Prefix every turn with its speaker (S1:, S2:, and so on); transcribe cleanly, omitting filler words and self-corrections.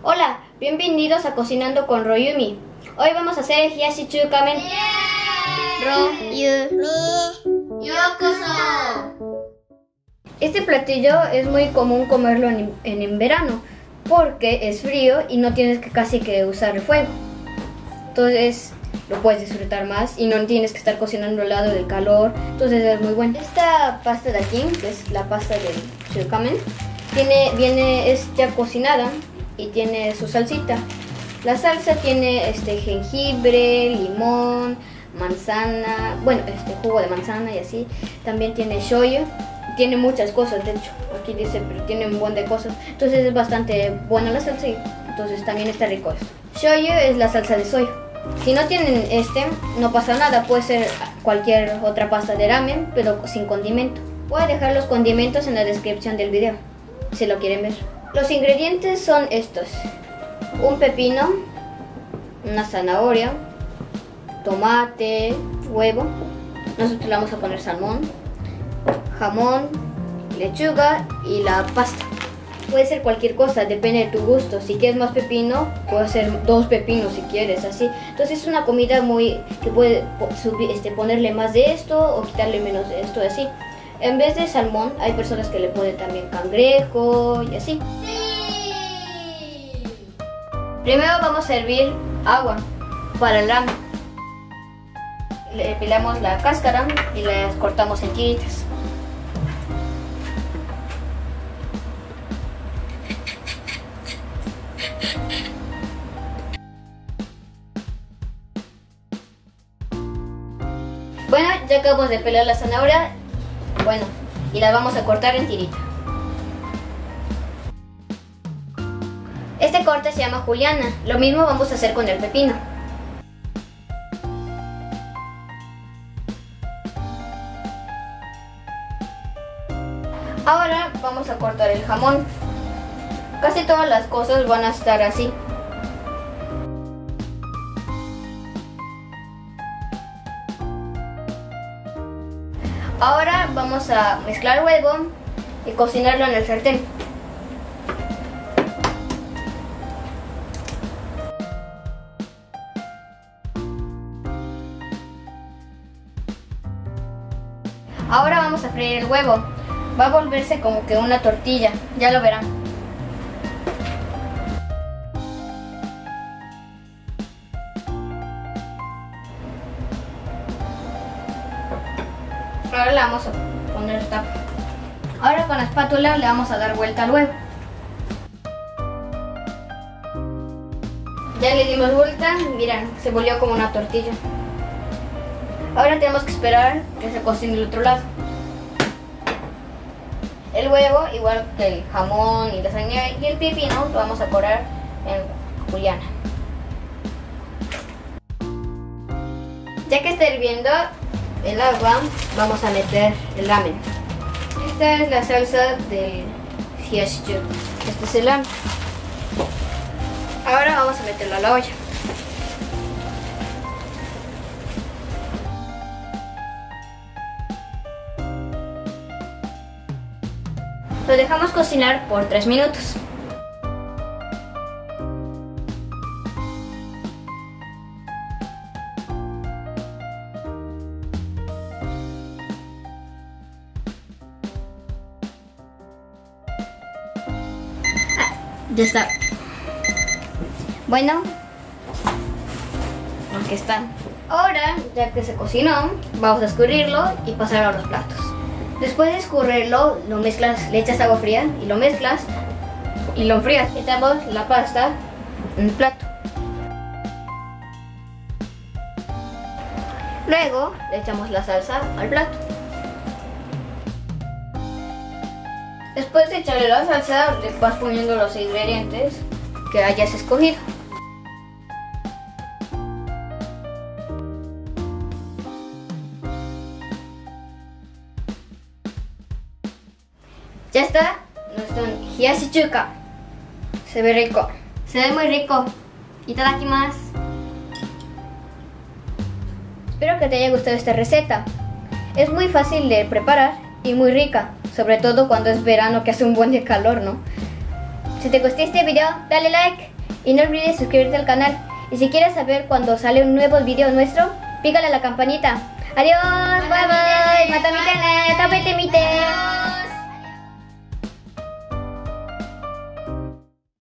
S1: Hola, bienvenidos a Cocinando con Royumi. Hoy vamos a hacer hiyashi chuka men. Royumi Yokoso. Este platillo es muy común comerlo en verano porque es frío y no tienes que casi que usar el fuego. Entonces lo puedes disfrutar más y no tienes que estar cocinando al lado del calor. Entonces es muy bueno. Esta pasta de aquí, que es la pasta del chuka men, es ya cocinada y tiene su salsita. La salsa tiene jengibre, limón, manzana, jugo de manzana y así. También tiene shoyu. Tiene muchas cosas, de hecho, aquí dice, pero tiene un buen de cosas. Entonces es bastante buena la salsa y entonces también está rico esto. Shoyu es la salsa de soya. Si no tienen no pasa nada, puede ser cualquier otra pasta de ramen, pero sin condimento. Voy a dejar los condimentos en la descripción del video, si lo quieren ver. Los ingredientes son estos: un pepino, una zanahoria, tomate, huevo. Nosotros le vamos a poner salmón, jamón, lechuga y la pasta. Puede ser cualquier cosa, depende de tu gusto. Si quieres más pepino, puede ser 2 pepinos si quieres, así. Entonces es una comida que puede ponerle más de esto o quitarle menos de esto, así. En vez de salmón, hay personas que le ponen también cangrejo y así. ¡Sí! Primero vamos a hervir agua para el ramen. Le pelamos la cáscara y la cortamos en tiritas. Bueno, ya acabamos de pelar la zanahoria. Y la vamos a cortar en tirita. Este corte se llama juliana. Lo mismo vamos a hacer con el pepino. Ahora vamos a cortar el jamón. Casi todas las cosas van a estar así. Ahora vamos a mezclar el huevo y cocinarlo en el sartén. Ahora vamos a freír el huevo. Va a volverse como que una tortilla, ya lo verán. Ahora le vamos a poner tapa. Ahora con la espátula le vamos a dar vuelta al huevo. Ya le dimos vuelta, miren, se volvió como una tortilla. Ahora tenemos que esperar que se cocine el otro lado. El huevo, igual que el jamón y la zanahoria y el pepino, lo vamos a colar en juliana. Ya que está hirviendo el agua, vamos a meter el ramen. Esta es la salsa del hiyashi chuka. Este es el ramen. Ahora vamos a meterlo a la olla. Lo dejamos cocinar por 3 minutos. Ya está. Bueno, aquí está. Ahora, ya que se cocinó, vamos a escurrirlo y pasarlo a los platos. Después de escurrirlo, lo mezclas, le echas agua fría y lo mezclas y lo enfrías. Echamos la pasta en el plato. Luego le echamos la salsa al plato. Después de echarle la salsa, le vas poniendo los ingredientes que hayas escogido. Ya está nuestro hiyashi chuka. Se ve rico. Se ve muy rico. Itadakimasu. Espero que te haya gustado esta receta. Es muy fácil de preparar y muy rica. Sobre todo cuando es verano que hace un buen de calor, ¿no? Si te gustó este video, dale like y no olvides suscribirte al canal. Y si quieres saber cuando sale un nuevo video nuestro, pícale a la campanita. Adiós, bye bye, mata mi